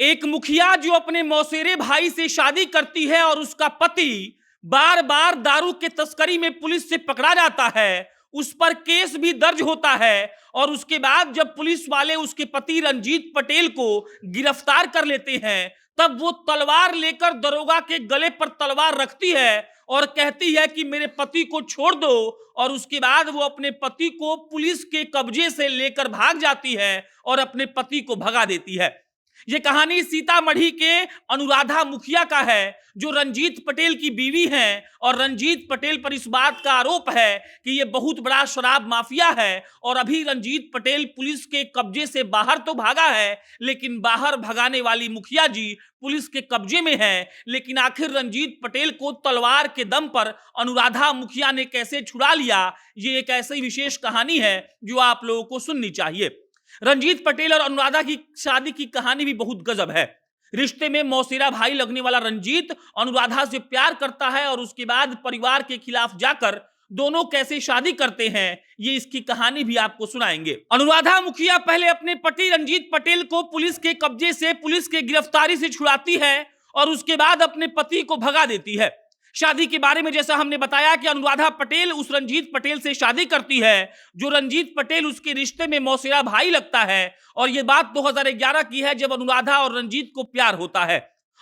एक मुखिया जो अपने मौसेरे भाई से शादी करती है और उसका पति बार बार दारू के तस्करी में पुलिस से पकड़ा जाता है, उस पर केस भी दर्ज होता है और उसके बाद जब पुलिस वाले उसके पति रंजीत पटेल को गिरफ्तार कर लेते हैं, तब वो तलवार लेकर दरोगा के गले पर तलवार रखती है और कहती है कि मेरे पति को छोड़ दो। और उसके बाद वो अपने पति को पुलिस के कब्जे से लेकर भाग जाती है और अपने पति को भगा देती है। ये कहानी सीतामढ़ी के अनुराधा मुखिया का है, जो रंजीत पटेल की बीवी हैं और रंजीत पटेल पर इस बात का आरोप है कि ये बहुत बड़ा शराब माफिया है। और अभी रंजीत पटेल पुलिस के कब्जे से बाहर तो भागा है, लेकिन बाहर भगाने वाली मुखिया जी पुलिस के कब्जे में है। लेकिन आखिर रंजीत पटेल को तलवार के दम पर अनुराधा मुखिया ने कैसे छुड़ा लिया, ये एक ऐसी विशेष कहानी है जो आप लोगों को सुननी चाहिए। रंजीत पटेल और अनुराधा की शादी की कहानी भी बहुत गजब है। रिश्ते में मौसेरा भाई लगने वाला रंजीत अनुराधा से प्यार करता है और उसके बाद परिवार के खिलाफ जाकर दोनों कैसे शादी करते हैं, ये इसकी कहानी भी आपको सुनाएंगे। अनुराधा मुखिया पहले अपने पति रंजीत पटेल को पुलिस के कब्जे से, पुलिस के गिरफ्तारी से छुड़ाती है और उसके बाद अपने पति को भगा देती है। शादी के बारे में जैसा हमने बताया कि अनुराधा पटेल उस रंजीत पटेल से शादी करती है, जो रंजीत पटेल उसके रिश्ते में मौसेरा भाई लगता है। और यह बात 2011 की है, जब अनुराधा और रंजीत को प्यार होता है।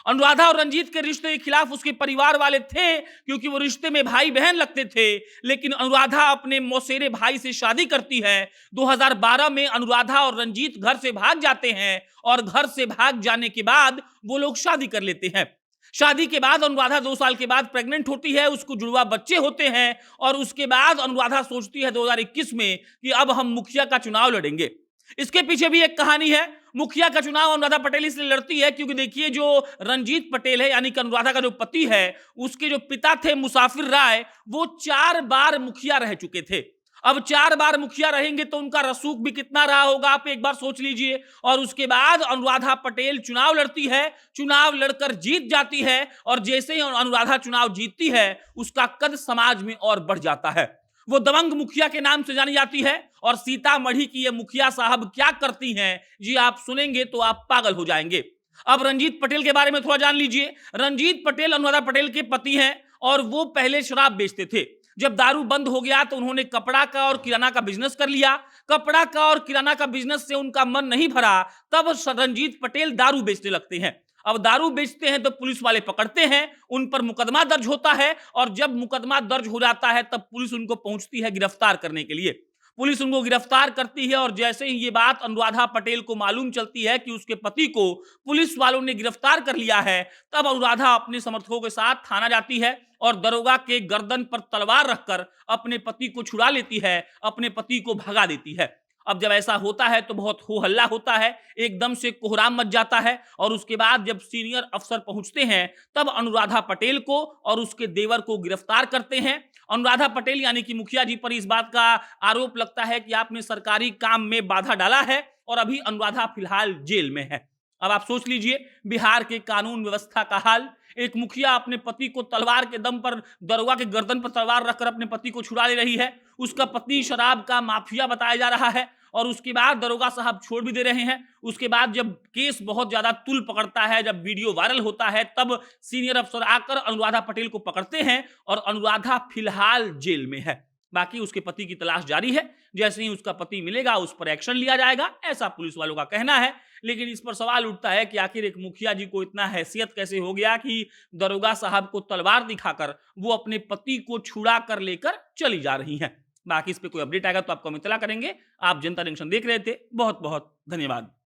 अनुराधा और रंजीत के रिश्ते के खिलाफ उसके परिवार वाले थे, क्योंकि वो रिश्ते में भाई बहन लगते थे। लेकिन अनुराधा अपने मौसेरे भाई से शादी करती है। 2012 में अनुराधा और रंजीत घर से भाग जाते हैं और घर से भाग जाने के बाद वो लोग शादी कर लेते हैं। शादी के बाद अनुराधा 2 साल के बाद प्रेग्नेंट होती है, उसको जुड़वा बच्चे होते हैं और उसके बाद अनुराधा सोचती है 2021 में कि अब हम मुखिया का चुनाव लड़ेंगे। इसके पीछे भी एक कहानी है। मुखिया का चुनाव अनुराधा पटेल इसलिए लड़ती है क्योंकि देखिए, जो रंजीत पटेल है यानी कि अनुराधा का जो पति है, उसके जो पिता थे मुसाफिर राय, वो 4 बार मुखिया रह चुके थे। अब 4 बार मुखिया रहेंगे तो उनका रसूख भी कितना रहा होगा, आप एक बार सोच लीजिए। और उसके बाद अनुराधा पटेल चुनाव लड़ती है, चुनाव लड़कर जीत जाती है और जैसे ही अनुराधा चुनाव जीतती है, उसका कद समाज में और बढ़ जाता है। वो दबंग मुखिया के नाम से जानी जाती है। और सीतामढ़ी की ये मुखिया साहब क्या करती हैं, जी आप सुनेंगे तो आप पागल हो जाएंगे। अब रंजीत पटेल के बारे में थोड़ा जान लीजिए। रंजीत पटेल अनुराधा पटेल के पति हैं और वो पहले शराब बेचते थे। जब दारू बंद हो गया तो उन्होंने कपड़ा का और किराना का बिजनेस कर लिया। कपड़ा का और किराना का बिजनेस से उनका मन नहीं भरा, तब रंजीत पटेल दारू बेचने लगते हैं। अब दारू बेचते हैं तो पुलिस वाले पकड़ते हैं, उन पर मुकदमा दर्ज होता है और जब मुकदमा दर्ज हो जाता है तब पुलिस उनको पहुंचती है गिरफ्तार करने के लिए। पुलिस उनको गिरफ्तार करती है और जैसे ही ये बात अनुराधा पटेल को मालूम चलती है कि उसके पति को पुलिस वालों ने गिरफ्तार कर लिया है, तब अनुराधा अपने समर्थकों के साथ थाना जाती है और दरोगा के गर्दन पर तलवार रखकर अपने पति को छुड़ा लेती है, अपने पति को भगा देती है। अब जब ऐसा होता है तो बहुत हो हल्ला होता है, एकदम से कोहराम मच जाता है और उसके बाद जब सीनियर अफसर पहुंचते हैं, तब अनुराधा पटेल को और उसके देवर को गिरफ्तार करते हैं। अनुराधा पटेल यानी कि मुखिया जी पर इस बात का आरोप लगता है कि आपने सरकारी काम में बाधा डाला है और अभी अनुराधा फिलहाल जेल में है। अब आप सोच लीजिए बिहार के कानून व्यवस्था का हाल। एक मुखिया अपने पति को तलवार के दम पर, दरोगा के गर्दन पर तलवार रखकर अपने पति को छुड़ा ले रही है। उसका पति शराब का माफिया बताया जा रहा है और उसके बाद दरोगा साहब छोड़ भी दे रहे हैं। उसके बाद जब केस बहुत ज्यादा तुल पकड़ता है, जब वीडियो वायरल होता है, तब सीनियर अफसर आकर अनुराधा पटेल को पकड़ते हैं और अनुराधा फिलहाल जेल में है। बाकी उसके पति की तलाश जारी है। जैसे ही उसका पति मिलेगा उस पर एक्शन लिया जाएगा, ऐसा पुलिस वालों का कहना है। लेकिन इस पर सवाल उठता है कि आखिर एक मुखिया जी को इतना हैसियत कैसे हो गया कि दरोगा साहब को तलवार दिखाकर वो अपने पति को छुड़ा कर लेकर चली जा रही हैं। बाकी इस पे कोई अपडेट आएगा तो आपको हम इत्तला करेंगे। आप जनता जंक्शन देख रहे थे, बहुत बहुत धन्यवाद।